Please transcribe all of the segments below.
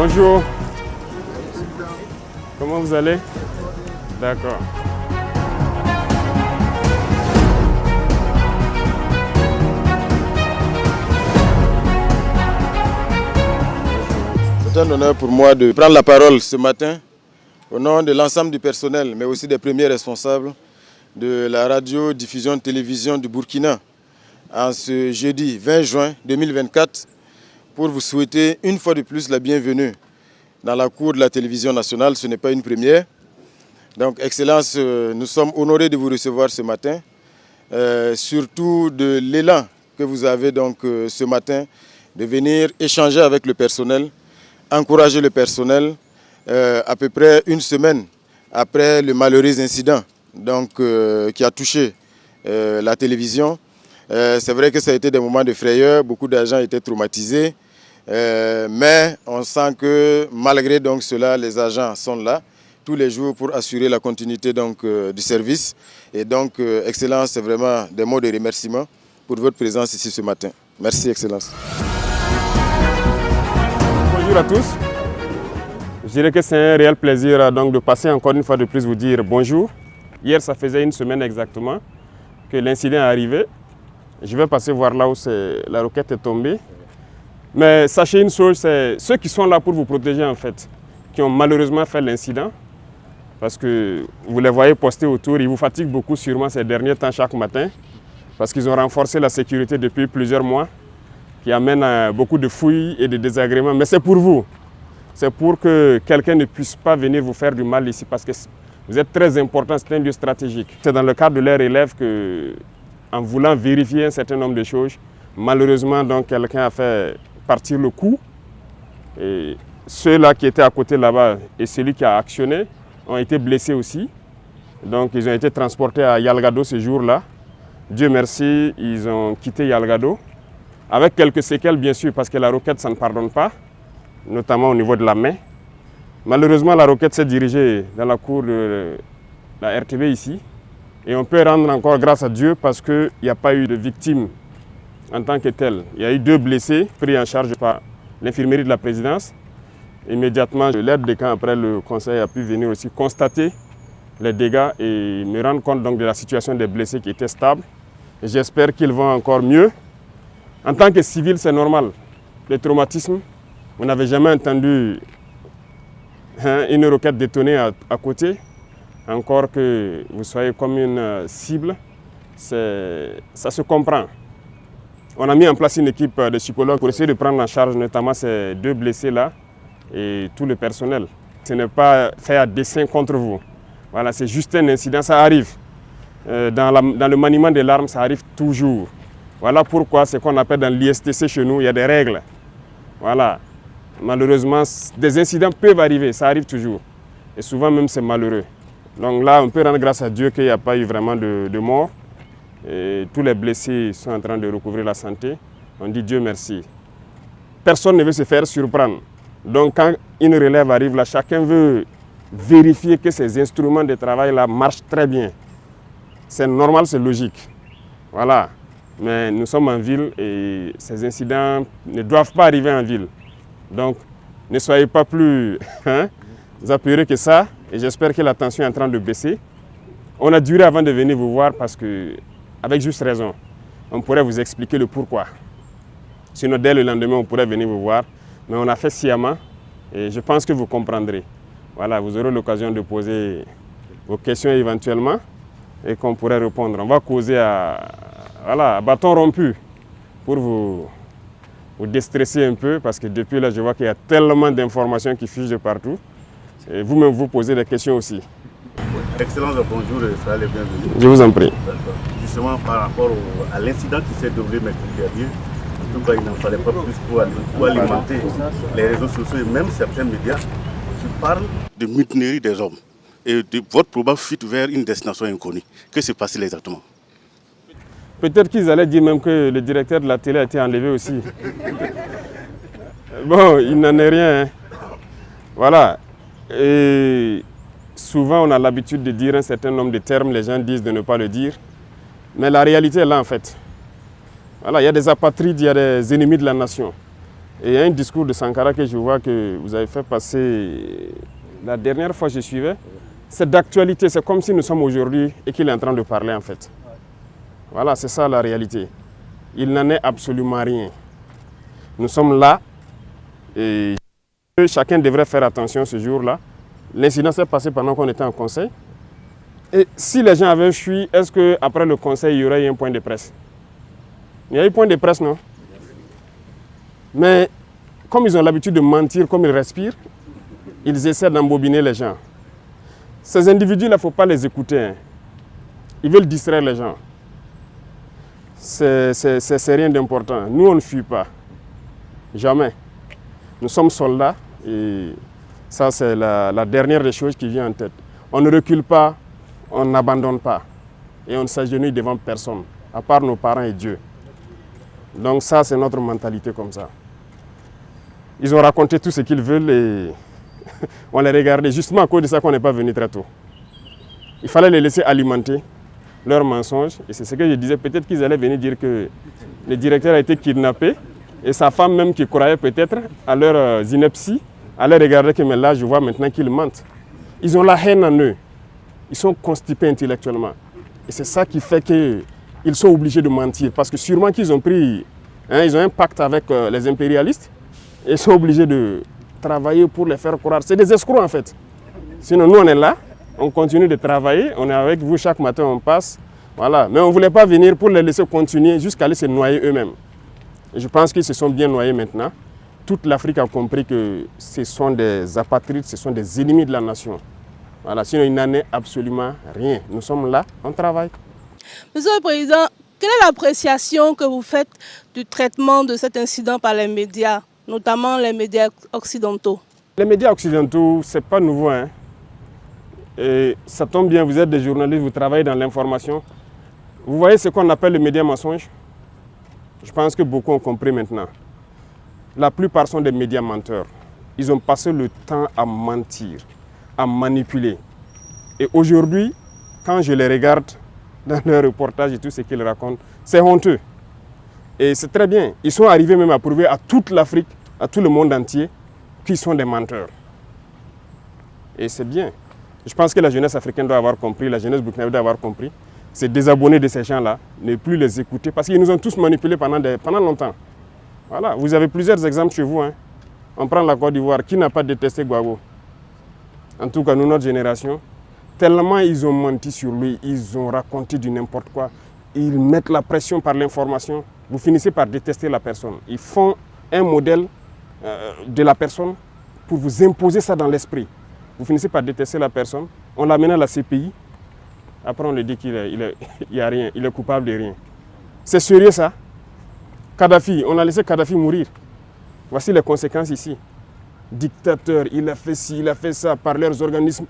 Bonjour. Comment vous allez? D'accord. C'est un honneur pour moi de prendre la parole ce matin au nom de l'ensemble du personnel, mais aussi des premiers responsables de la radio-diffusion-télévision du Burkina en ce jeudi 20 juin 2024 pour vous souhaiter une fois de plus la bienvenue dans la cour de la télévision nationale. Ce n'est pas une première. Donc, Excellence, nous sommes honorés de vous recevoir ce matin, surtout de l'élan que vous avez donc ce matin de venir échanger avec le personnel, encourager le personnel à peu près une semaine après le malheureux incident donc, qui a touché la télévision. C'est vrai que ça a été des moments de frayeur, beaucoup d'agents étaient traumatisés, mais on sent que malgré donc cela, les agents sont là tous les jours pour assurer la continuité donc, du service. Et donc, Excellence, c'est vraiment des mots de remerciement pour votre présence ici ce matin. Merci, Excellence. Bonjour à tous. Je dirais que c'est un réel plaisir donc, de passer encore une fois de plus vous dire bonjour. Hier, ça faisait une semaine exactement que l'incident est arrivé. Je vais passer voir là où la roquette est tombée. Mais sachez une chose, c'est ceux qui sont là pour vous protéger en fait, qui ont malheureusement fait l'incident. Parce que vous les voyez postés autour, ils vous fatiguent beaucoup sûrement ces derniers temps chaque matin. Parce qu'ils ont renforcé la sécurité depuis plusieurs mois, qui amène à beaucoup de fouilles et de désagréments. Mais c'est pour vous. C'est pour que quelqu'un ne puisse pas venir vous faire du mal ici. Parce que vous êtes très important, c'est un lieu stratégique. C'est dans le cadre de leur élève que, en voulant vérifier un certain nombre de choses, malheureusement, donc, quelqu'un a fait partir le coup. Et ceux-là qui étaient à côté là-bas et celui qui a actionné ont été blessés aussi. Donc, ils ont été transportés à Yalgado ce jour-là. Dieu merci, ils ont quitté Yalgado. Avec quelques séquelles, bien sûr, parce que la roquette, ça ne pardonne pas, notamment au niveau de la main. Malheureusement, la roquette s'est dirigée dans la cour de la RTB ici. Et on peut rendre encore grâce à Dieu parce qu'il n'y a pas eu de victimes en tant que telles. Il y a eu 2 blessés pris en charge par l'infirmerie de la présidence. Immédiatement, l'aide de camp après le conseil a pu venir aussi constater les dégâts et me rendre compte donc de la situation des blessés qui étaient stables. J'espère qu'ils vont encore mieux. En tant que civil, c'est normal. Le traumatisme, vous n'avez jamais entendu une roquette détonner à côté. Encore que vous soyez comme une cible, ça se comprend. On a mis en place une équipe de psychologues pour essayer de prendre en charge notamment ces 2 blessés-là et tout le personnel. Ce n'est pas fait à dessein contre vous. Voilà, c'est juste un incident, ça arrive. Dans le maniement des larmes, ça arrive toujours. Voilà pourquoi ce qu'on appelle dans l'ISTC chez nous, il y a des règles. Voilà. Malheureusement, des incidents peuvent arriver, ça arrive toujours. Et souvent même c'est malheureux. Donc là, on peut rendre grâce à Dieu qu'il n'y a pas eu vraiment de mort. Et tous les blessés sont en train de recouvrir la santé. On dit Dieu merci. Personne ne veut se faire surprendre. Donc quand une relève arrive là, chacun veut vérifier que ces instruments de travail là marchent très bien. C'est normal, c'est logique. Voilà. Mais nous sommes en ville et ces incidents ne doivent pas arriver en ville. Donc ne soyez pas plus apeurés que ça. Et j'espère que la tension est en train de baisser. On a duré avant de venir vous voir parce que, avec juste raison, on pourrait vous expliquer le pourquoi. Sinon, dès le lendemain, on pourrait venir vous voir. Mais on a fait sciemment et je pense que vous comprendrez. Voilà, vous aurez l'occasion de poser vos questions éventuellement et qu'on pourrait répondre. On va causer à bâton rompu pour vous déstresser un peu parce que depuis là, je vois qu'il y a tellement d'informations qui fusent de partout. Et vous-même, vous posez des questions aussi. Excellence, bonjour et soyez les bienvenus. Je vous en prie. Justement, par rapport à l'incident qui s'est déroulé mercredi dernier, en tout cas, il n'en fallait pas plus pour alimenter les réseaux sociaux et même certains médias qui parlent de mutinerie des hommes et de votre probable fuite vers une destination inconnue. Que s'est passé exactement? Peut-être qu'ils allaient dire même que le directeur de la télé a été enlevé aussi. Bon, il n'en est rien. Hein. Voilà. Et souvent, on a l'habitude de dire un certain nombre de termes, les gens disent de ne pas le dire. Mais la réalité est là, en fait. Voilà, il y a des apatrides, il y a des ennemis de la nation. Et il y a un discours de Sankara que je vois que vous avez fait passer la dernière fois que je suivais. C'est d'actualité, c'est comme si nous sommes aujourd'hui et qu'il est en train de parler en fait. Voilà, c'est ça la réalité. Il n'en est absolument rien. Nous sommes là et chacun devrait faire attention ce jour-là. L'incident s'est passé pendant qu'on était en conseil. Et si les gens avaient fui, est-ce qu'après le conseil, il y aurait eu un point de presse? Il y a eu point de presse, non? Mais comme ils ont l'habitude de mentir, comme ils respirent, ils essaient d'embobiner les gens. Ces individus-là, il ne faut pas les écouter. Hein. Ils veulent distraire les gens. C'est rien d'important. Nous, on ne fuit pas. Jamais. Nous sommes soldats et ça, c'est la dernière des choses qui vient en tête. On ne recule pas, on n'abandonne pas. Et on ne s'agenouille devant personne, à part nos parents et Dieu. Donc ça, c'est notre mentalité comme ça. Ils ont raconté tout ce qu'ils veulent et on les regardait. Justement à cause de ça qu'on n'est pas venu très tôt. Il fallait les laisser alimenter leurs mensonges. Et c'est ce que je disais, peut-être qu'ils allaient venir dire que le directeur a été kidnappé. Et sa femme même qui croyait peut-être à leurs inepties, allait regarder que mais là je vois maintenant qu'ils mentent. Ils ont la haine en eux. Ils sont constipés intellectuellement. Et c'est ça qui fait qu'ils sont obligés de mentir. Parce que sûrement qu'ils ont pris, ils ont un pacte avec les impérialistes. Et ils sont obligés de travailler pour les faire croire. C'est des escrocs en fait. Sinon nous on est là, on continue de travailler, on est avec vous chaque matin, on passe. Voilà. Mais on ne voulait pas venir pour les laisser continuer jusqu'à aller se noyer eux-mêmes. Et je pense qu'ils se sont bien noyés maintenant. Toute l'Afrique a compris que ce sont des apatrides, ce sont des ennemis de la nation. Voilà, sinon il n'en est absolument rien. Nous sommes là, on travaille. Monsieur le Président, quelle est l'appréciation que vous faites du traitement de cet incident par les médias, notamment les médias occidentaux? Les médias occidentaux, ce n'est pas nouveau. Hein. Et ça tombe bien, vous êtes des journalistes, vous travaillez dans l'information. Vous voyez ce qu'on appelle le média mensonge? Je pense que beaucoup ont compris maintenant. La plupart sont des médias menteurs. Ils ont passé le temps à mentir, à manipuler. Et aujourd'hui, quand je les regarde dans leurs reportages et tout ce qu'ils racontent, c'est honteux. Et c'est très bien. Ils sont arrivés même à prouver à toute l'Afrique, à tout le monde entier, qu'ils sont des menteurs. Et c'est bien. Je pense que la jeunesse africaine doit avoir compris, la jeunesse burkinabé doit avoir compris. C'est désabonner de ces gens-là, ne plus les écouter, parce qu'ils nous ont tous manipulés pendant longtemps. Voilà, vous avez plusieurs exemples chez vous. Hein. On prend la Côte d'Ivoire, qui n'a pas détesté Gbagbo? En tout cas, nous, notre génération, tellement ils ont menti sur lui, ils ont raconté du n'importe quoi, ils mettent la pression par l'information, vous finissez par détester la personne. Ils font un modèle de la personne pour vous imposer ça dans l'esprit. Vous finissez par détester la personne, on l'amène à la CPI, après on lui dit qu'il n'y a rien, il est coupable de rien. C'est sérieux ça? Kadhafi, on a laissé Kadhafi mourir. Voici les conséquences ici. Dictateur, il a fait ci, il a fait ça par leurs organismes.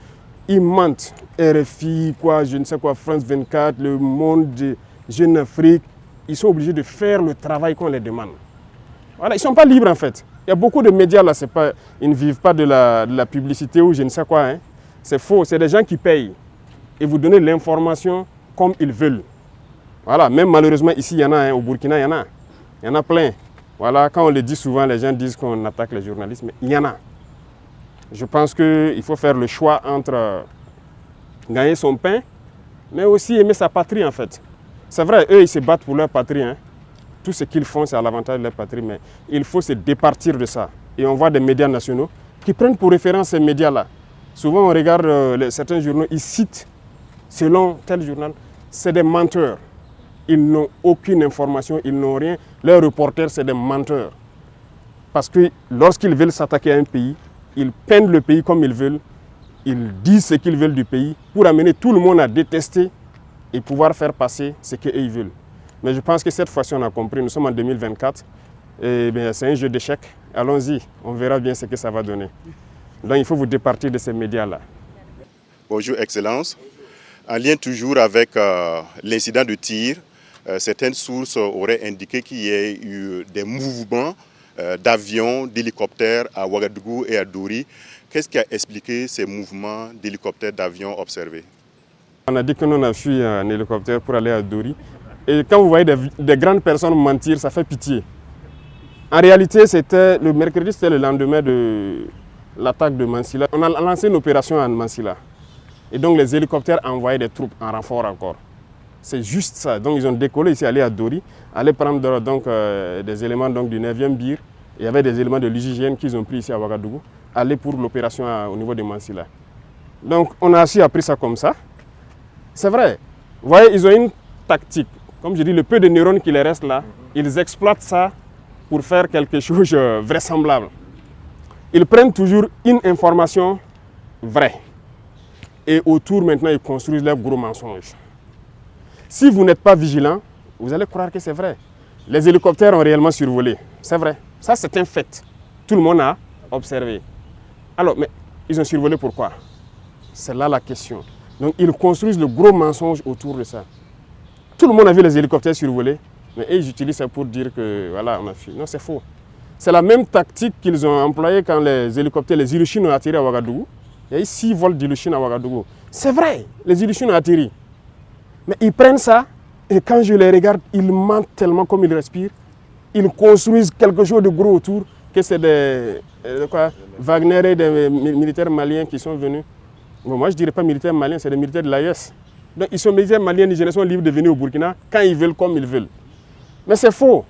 Ils mentent. RFI, quoi, je ne sais quoi, France 24, Le Monde, Jeune Afrique. Ils sont obligés de faire le travail qu'on les demande. Voilà, ils ne sont pas libres en fait. Il y a beaucoup de médias là, ils ne vivent pas de la publicité ou je ne sais quoi. Hein. C'est faux, c'est des gens qui payent. Et vous donnez l'information comme ils veulent. Voilà, même malheureusement ici, il y en a, hein, au Burkina, il y en a plein. Voilà, quand on le dit souvent, les gens disent qu'on attaque les journalistes, mais il y en a. Je pense qu'il faut faire le choix entre gagner son pain, mais aussi aimer sa patrie en fait. C'est vrai, eux, ils se battent pour leur patrie. Hein. Tout ce qu'ils font, c'est à l'avantage de leur patrie, mais il faut se départir de ça. Et on voit des médias nationaux qui prennent pour référence ces médias-là. Souvent, on regarde certains journaux, ils citent, selon tel journal, c'est des menteurs. Ils n'ont aucune information, ils n'ont rien. Leurs reporters, c'est des menteurs. Parce que lorsqu'ils veulent s'attaquer à un pays, ils peignent le pays comme ils veulent. Ils disent ce qu'ils veulent du pays pour amener tout le monde à détester et pouvoir faire passer ce qu'ils veulent. Mais je pense que cette fois-ci, on a compris. Nous sommes en 2024. Et c'est un jeu d'échecs. Allons-y, on verra bien ce que ça va donner. Donc il faut vous départir de ces médias-là. Bonjour, Excellence. En lien toujours avec l'incident de tir, certaines sources auraient indiqué qu'il y ait eu des mouvements d'avions, d'hélicoptères à Ouagadougou et à Dori. Qu'est-ce qui a expliqué ces mouvements d'hélicoptères, d'avions observés? On a dit que nous on a fui en hélicoptère pour aller à Dori. Et quand vous voyez des grandes personnes mentir, ça fait pitié. En réalité, c'était le mercredi, c'était le lendemain de l'attaque de Mansilla. On a lancé une opération à Mansilla. Et donc les hélicoptères envoyaient des troupes en renfort encore. C'est juste ça. Donc ils ont décollé ici, aller à Dori, aller prendre donc, des éléments donc, du 9e BIR. Il y avait des éléments de l'UGGN qu'ils ont pris ici à Ouagadougou, aller pour l'opération au niveau de Mansilla. Donc on a aussi appris ça comme ça. C'est vrai. Vous voyez, ils ont une tactique. Comme je dis, le peu de neurones qui les restent là, ils exploitent ça pour faire quelque chose de vraisemblable. Ils prennent toujours une information vraie. Et autour, maintenant, ils construisent leurs gros mensonges. Si vous n'êtes pas vigilant, vous allez croire que c'est vrai. Les hélicoptères ont réellement survolé. C'est vrai. Ça, c'est un fait. Tout le monde a observé. Alors, mais ils ont survolé pourquoi? C'est là la question. Donc, ils construisent le gros mensonge autour de ça. Tout le monde a vu les hélicoptères survoler, mais ils utilisent ça pour dire que, voilà, on a fui. Non, c'est faux. C'est la même tactique qu'ils ont employée quand les hélicoptères, les Ilyushin ont atterri à Ouagadougou. Il y a eu 6 vols d'Ilyushin à Ouagadougou. C'est vrai, les Ilyushin ont atterri. Mais ils prennent ça, et quand je les regarde, ils mentent tellement comme ils respirent. Ils construisent quelque chose de gros autour, que c'est des Wagner et des militaires maliens qui sont venus. Bon, moi, je ne dirais pas militaires maliens, c'est des militaires de l'AES. Donc, ils sont militaires maliens, nigériens, sont libres de venir au Burkina quand ils veulent, comme ils veulent. Mais c'est faux.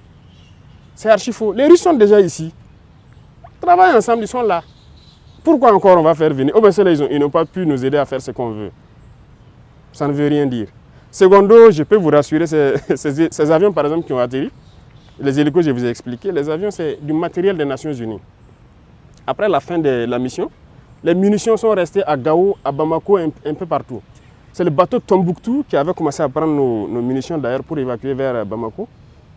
C'est archi faux. Les Russes sont déjà ici. Ils travaillent ensemble, ils sont là. Pourquoi encore on va faire venir? Oh ben c'est là, ils n'ont pas pu nous aider à faire ce qu'on veut. Ça ne veut rien dire. Secondo, je peux vous rassurer, ces avions par exemple qui ont atterri, les hélicos, je vous ai expliqué, les avions c'est du matériel des Nations Unies. Après la fin de la mission, les munitions sont restées à Gao, à Bamako, un peu partout. C'est le bateau Tombouctou qui avait commencé à prendre nos munitions d'ailleurs pour évacuer vers Bamako.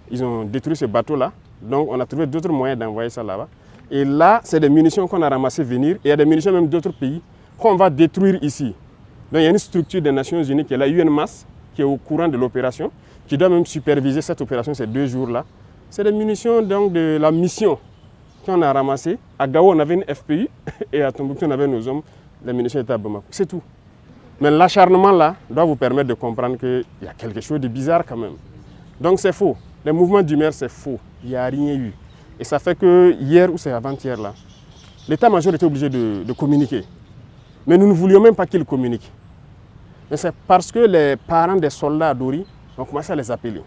Ils ont détruit ce bateau-là, donc on a trouvé d'autres moyens d'envoyer ça là-bas. Et là, c'est des munitions qu'on a ramassées venir, et il y a des munitions même d'autres pays qu'on va détruire ici. Donc il y a une structure des Nations Unies qui est la UNMAS, qui est au courant de l'opération, qui doit même superviser cette opération ces 2 jours-là. C'est des munitions donc, de la mission qu'on a ramassées. À Gao, on avait une FPU, et à Tombouctou, on avait nos hommes. Les munitions étaient à Bamako. C'est tout. Mais l'acharnement là doit vous permettre de comprendre qu'il y a quelque chose de bizarre quand même. Donc c'est faux. Les mouvements d'humeur, c'est faux. Il n'y a rien eu. Et ça fait que hier ou c'est avant-hier là, l'état-major était obligé de communiquer. Mais nous ne voulions même pas qu'il communique. Mais c'est parce que les parents des soldats à Dori ont commencé à les appeler.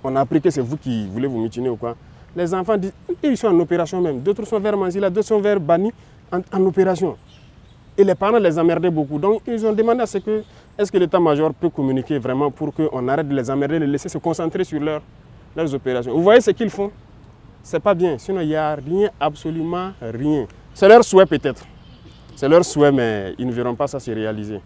On a appris que c'est vous qui voulez vous mutiner ou quoi. Les enfants disent, ils sont en opération même. D'autres sont vers Mansilla, d'autres sont vers Bani en opération. Et les parents les emmerdaient beaucoup. Donc ils ont demandé à ce que, est-ce que l'état-major peut communiquer vraiment pour qu'on arrête de les emmerder, les laisser se concentrer sur leurs opérations. Vous voyez ce qu'ils font? C'est pas bien. Sinon, il n'y a rien, absolument rien. C'est leur souhait peut-être. C'est leur souhait, mais ils ne verront pas ça se réaliser.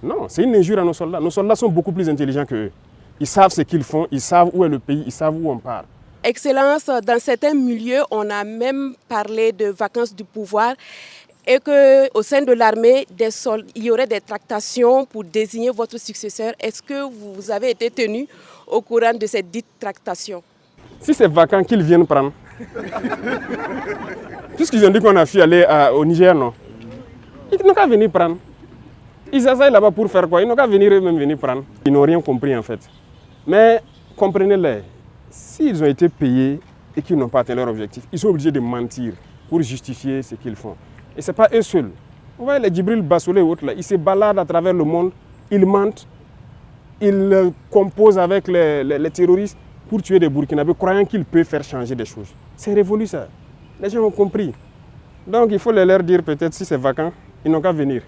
Non, c'est une injure à nos soldats. Nos soldats sont beaucoup plus intelligents qu'eux. Ils savent ce qu'ils font, ils savent où est le pays, ils savent où on part. Excellence, dans certains milieux, on a même parlé de vacances du pouvoir et qu'au sein de l'armée, il y aurait des tractations pour désigner votre successeur. Est-ce que vous avez été tenu au courant de ces dites tractations? Si c'est vacant, qu'ils viennent prendre. Puisqu'ils ont dit qu'on a fui aller au Niger, non? Ils n'ont qu'à venir prendre. Ils essayent là-bas pour faire quoi? Ils n'ont qu'à venir eux-mêmes venir prendre. Ils n'ont rien compris en fait. Mais comprenez-les, s'ils ont été payés et qu'ils n'ont pas atteint leur objectif, ils sont obligés de mentir pour justifier ce qu'ils font. Et ce n'est pas eux seuls. Vous voyez les Djibril Bassolé et autres, là, ils se baladent à travers le monde, ils mentent, ils composent avec les terroristes pour tuer des Burkinabés, croyant qu'ils peuvent faire changer des choses. C'est révolu ça. Les gens ont compris. Donc il faut leur dire peut-être si c'est vacant, ils n'ont qu'à venir.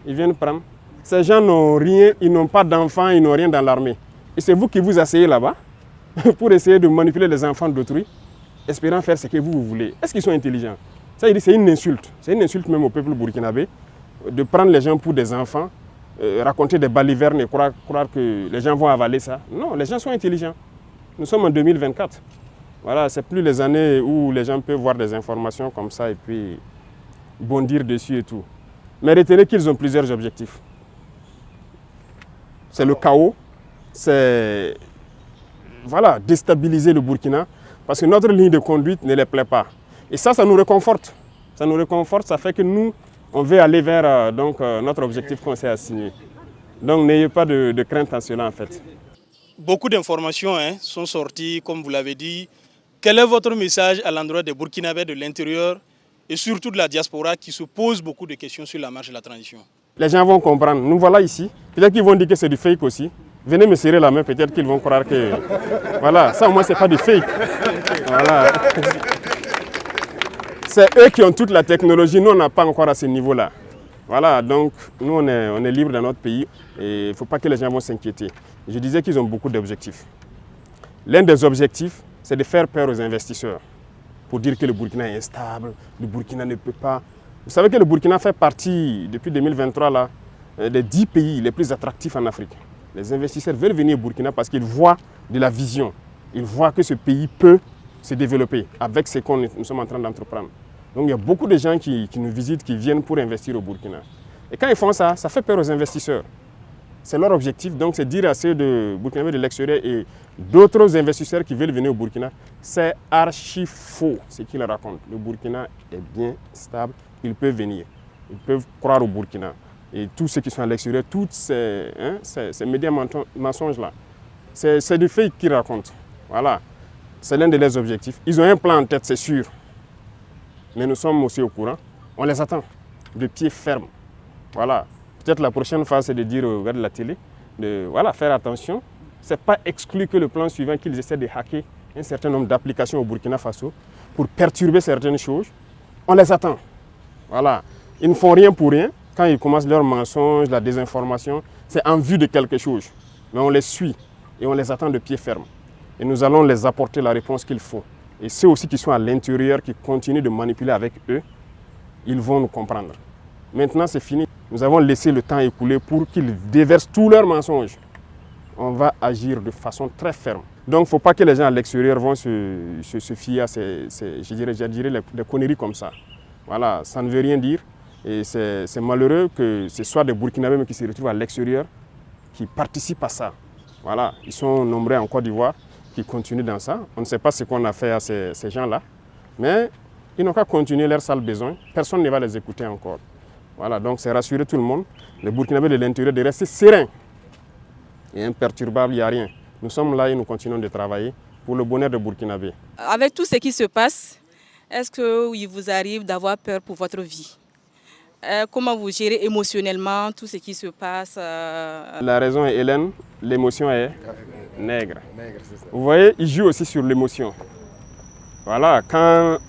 Ils viennent prendre. Ces gens n'ont rien, ils n'ont pas d'enfants, ils n'ont rien dans l'armée. Et c'est vous qui vous asseyez là-bas pour essayer de manipuler les enfants d'autrui, espérant faire ce que vous voulez. Est-ce qu'ils sont intelligents? Ça, c'est une insulte. C'est une insulte même au peuple burkinabé de prendre les gens pour des enfants, raconter des balivernes et croire que les gens vont avaler ça. Non, les gens sont intelligents. Nous sommes en 2024. Voilà, c'est plus les années où les gens peuvent voir des informations comme ça et puis bondir dessus et tout. Mais retenez qu'ils ont plusieurs objectifs. C'est le chaos, c'est voilà, déstabiliser le Burkina parce que notre ligne de conduite ne les plaît pas. Et ça nous réconforte. Ça nous réconforte, ça fait que nous, on veut aller vers notre objectif qu'on s'est assigné. Donc n'ayez pas de crainte à cela en fait. Beaucoup d'informations sont sorties, comme vous l'avez dit, Quel est votre message à l'endroit des Burkinabés de l'intérieur et surtout de la diaspora qui se pose beaucoup de questions sur la marche de la transition? Les gens vont comprendre. Nous voilà ici. Peut-être qu'ils vont dire que c'est du fake aussi. Venez me serrer la main, peut-être qu'ils vont croire que... Voilà, ça au moins c'est pas du fake. Voilà. C'est eux qui ont toute la technologie, nous on n'a pas encore à ce niveau-là. Voilà, donc nous on est libre dans notre pays et il ne faut pas que les gens vont s'inquiéter. Je disais qu'ils ont beaucoup d'objectifs. L'un des objectifs, c'est de faire peur aux investisseurs. Pour dire que le Burkina est instable, le Burkina ne peut pas... Vous savez que le Burkina fait partie, depuis 2023, là, des 10 pays les plus attractifs en Afrique. Les investisseurs veulent venir au Burkina parce qu'ils voient de la vision. Ils voient que ce pays peut se développer avec ce que nous sommes en train d'entreprendre. Donc il y a beaucoup de gens qui nous visitent, qui viennent pour investir au Burkina. Et quand ils font ça, ça fait peur aux investisseurs. C'est leur objectif, donc c'est dire à ceux de Burkinabés de l'extérieur et d'autres investisseurs qui veulent venir au Burkina, c'est archi faux ce qu'ils racontent. Le Burkina est bien stable, ils peuvent venir, ils peuvent croire au Burkina. Et tous ceux qui sont à l'extérieur, tous ces médias mensonges-là, c'est du fake qu'ils racontent. Voilà, c'est l'un de leurs objectifs. Ils ont un plan en tête, c'est sûr. Mais nous sommes aussi au courant. On les attend, de pied ferme. Voilà. Peut-être la prochaine phase, c'est de dire aux gars de la télé, de voilà, faire attention. Ce n'est pas exclu que le plan suivant, qu'ils essaient de hacker un certain nombre d'applications au Burkina Faso pour perturber certaines choses. On les attend. Voilà. Ils ne font rien pour rien. Quand ils commencent leurs mensonges, la désinformation, c'est en vue de quelque chose. Mais on les suit et on les attend de pied ferme. Et nous allons les apporter la réponse qu'il faut. Et ceux aussi qui sont à l'intérieur, qui continuent de manipuler avec eux, ils vont nous comprendre. Maintenant, c'est fini. Nous avons laissé le temps écouler pour qu'ils déversent tous leurs mensonges. On va agir de façon très ferme. Donc, il ne faut pas que les gens à l'extérieur vont se fier à je dirais des conneries comme ça. Voilà, ça ne veut rien dire. Et c'est malheureux que ce soit des Burkinabés qui se retrouvent à l'extérieur, qui participent à ça. Voilà, ils sont nombreux en Côte d'Ivoire, qui continuent dans ça. On ne sait pas ce qu'on a fait à ces gens-là, mais ils n'ont qu'à continuer leur sale besoin. Personne ne va les écouter encore. Voilà, donc c'est rassurer tout le monde, les Burkinabés de l'intérieur, de rester sereins et imperturbables, il n'y a rien. Nous sommes là et nous continuons de travailler pour le bonheur des Burkinabés. Avec tout ce qui se passe, est-ce qu'il vous arrive d'avoir peur pour votre vie? Comment vous gérez émotionnellement tout ce qui se passe? La raison est Hélène, l'émotion est nègre. Vous voyez, ils jouent aussi sur l'émotion. Voilà, quand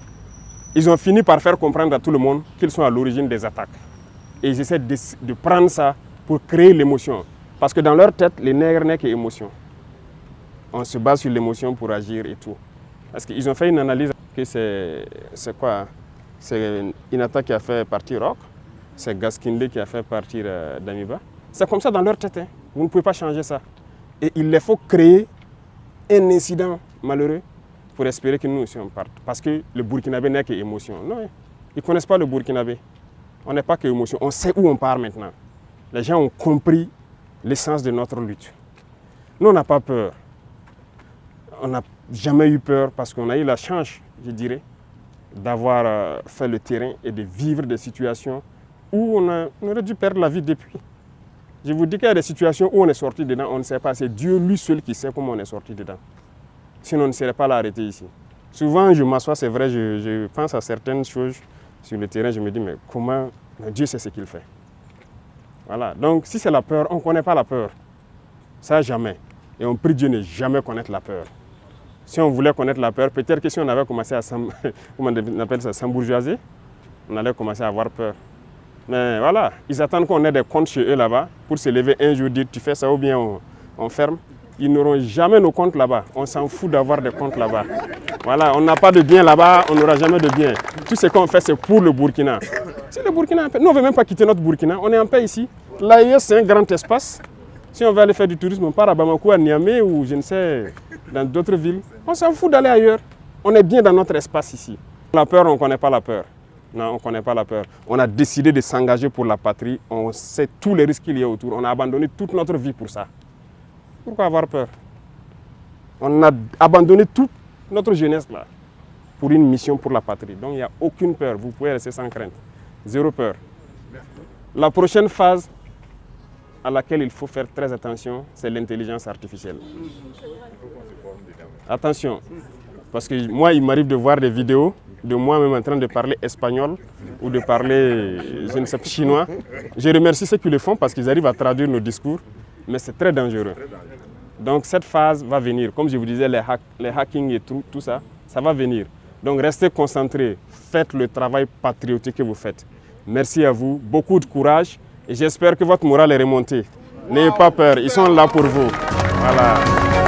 ils ont fini par faire comprendre à tout le monde qu'ils sont à l'origine des attaques. Et ils essaient de prendre ça pour créer l'émotion. Parce que dans leur tête, les nègres n'est qu'émotion. On se base sur l'émotion pour agir et tout. Parce qu'ils ont fait une analyse que c'est quoi? C'est Inata qui a fait partir Rock. C'est Gaskinde qui a fait partir Damiba. C'est comme ça dans leur tête. Hein. Vous ne pouvez pas changer ça. Et il leur faut créer un incident malheureux pour espérer que nous aussi on parte. Parce que le Burkinabé n'est qu'émotion. Non, ils ne connaissent pas le Burkinabé. On n'est pas qu'émotion. On sait où on part maintenant. Les gens ont compris l'essence de notre lutte. Nous, on n'a pas peur. On n'a jamais eu peur parce qu'on a eu la chance, je dirais, d'avoir fait le terrain et de vivre des situations où on aurait dû perdre la vie depuis. Je vous dis qu'il y a des situations où on est sorti dedans, on ne sait pas. C'est Dieu lui seul qui sait comment on est sorti dedans. Sinon, on ne serait pas là arrêté ici. Souvent, je m'assois, c'est vrai, je pense à certaines choses sur le terrain, je me dis, mais comment Dieu sait ce qu'il fait. Voilà. Donc, si c'est la peur, on ne connaît pas la peur. Ça, jamais. Et on prie Dieu ne jamais connaître la peur. Si on voulait connaître la peur, peut-être que si on avait commencé à s'embourgeoiser, on allait commencer à avoir peur. Mais voilà, ils attendent qu'on ait des comptes chez eux là-bas pour se lever un jour, dire tu fais ça ou bien on ferme. Ils n'auront jamais nos comptes là-bas. On s'en fout d'avoir des comptes là-bas. Voilà, on n'a pas de bien là-bas, on n'aura jamais de bien. Tout ce qu'on fait, c'est pour le Burkina. Si le Burkina est en paix, nous on ne veut même pas quitter notre Burkina, on est en paix ici. L'AES, c'est un grand espace. Si on veut aller faire du tourisme, on part à Bamako, à Niamey ou je ne sais, dans d'autres villes. On s'en fout d'aller ailleurs. On est bien dans notre espace ici. La peur, on ne connaît pas la peur. Non, on ne connaît pas la peur. On a décidé de s'engager pour la patrie. On sait tous les risques qu'il y a autour. On a abandonné toute notre vie pour ça. Pourquoi avoir peur? On a abandonné toute notre jeunesse là pour une mission pour la patrie. Donc il n'y a aucune peur. Vous pouvez rester sans crainte. Zéro peur. La prochaine phase à laquelle il faut faire très attention, c'est l'intelligence artificielle. Attention, Parce que moi, il m'arrive de voir des vidéos de moi-même en train de parler espagnol ou de parler, je ne sais pas, chinois. Je remercie ceux qui le font parce qu'ils arrivent à traduire nos discours, mais c'est très dangereux. Donc cette phase va venir. Comme je vous disais, les hackings et tout ça, ça va venir. Donc restez concentrés, faites le travail patriotique que vous faites. Merci à vous, beaucoup de courage et j'espère que votre morale est remontée. N'ayez pas peur, ils sont là pour vous. Voilà.